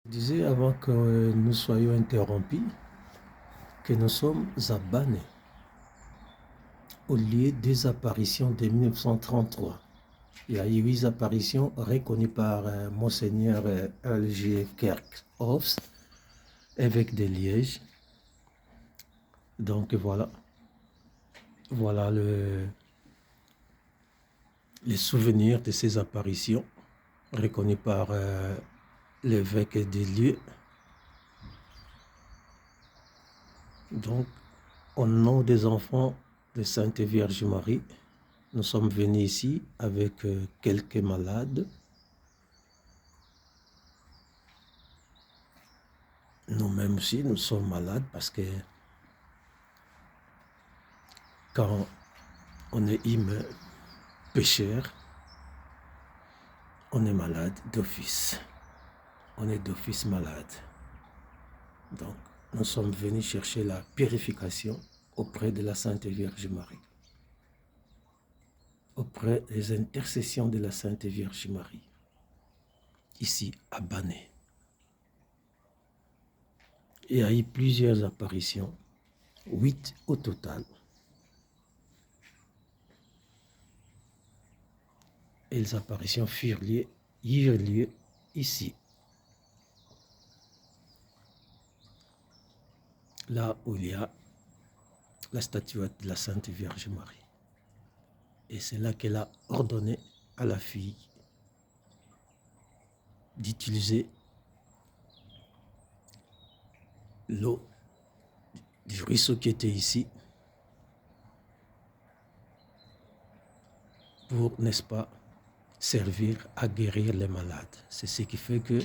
Je disais avant que nous soyons interrompus que nous sommes à Bané, au lieu des apparitions de 1933. Il y a eu 8 apparitions reconnues par Monseigneur L.G. Kerkhoffs, évêque de Liège. Donc voilà les souvenirs de ces apparitions reconnues par l'évêque des lieux. Donc, au nom des enfants de Sainte Vierge Marie, nous sommes venus ici avec quelques malades. Nous-mêmes aussi, nous sommes malades parce que quand on est humain, pécheur, on est malade d'office. On est d'office malade. Donc, nous sommes venus chercher la purification auprès de la Sainte Vierge Marie, auprès des intercessions de la Sainte Vierge Marie, ici à Bané. Il y a eu plusieurs apparitions, 8 au total. Et les apparitions eurent lieu ici, là où il y a la statuette de la Sainte Vierge Marie. Et c'est là qu'elle a ordonné à la fille d'utiliser l'eau du ruisseau qui était ici pour, n'est-ce pas, servir à guérir les malades. C'est ce qui fait que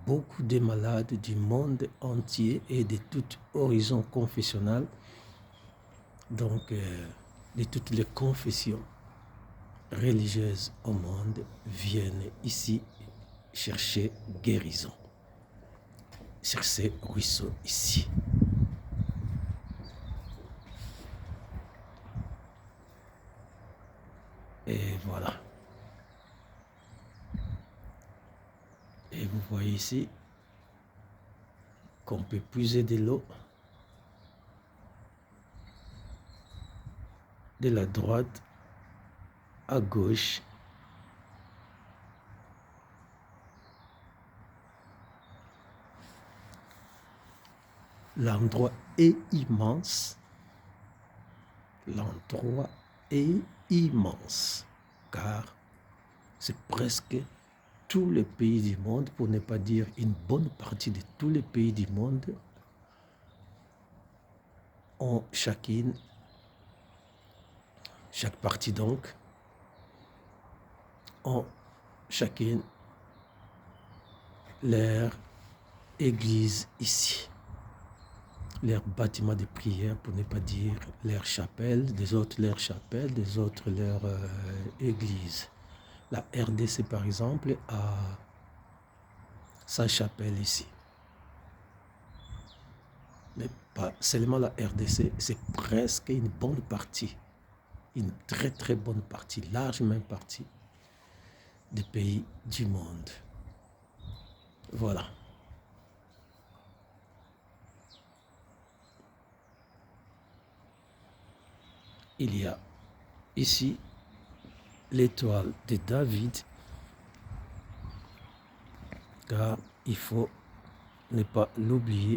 beaucoup de malades du monde entier et de tout horizon confessionnel, donc de toutes les confessions religieuses au monde, viennent ici chercher guérison, chercher ruisseau ici. Et voilà. Et vous voyez ici qu'on peut puiser de l'eau de la droite à gauche. L'endroit est immense. L'endroit est immense, car c'est presque tous les pays du monde, pour ne pas dire une bonne partie de tous les pays du monde, ont chacune, chaque partie donc, ont chacune leur église ici, leur bâtiment de prière, pour ne pas dire leur chapelle, des autres leur chapelle, des autres leur église. La RDC par exemple a sa chapelle ici. Mais pas seulement la RDC, c'est presque une bonne partie, une très très bonne partie, large même partie des pays du monde. Voilà. Il y a ici l'étoile de David, car il faut ne pas l'oublier.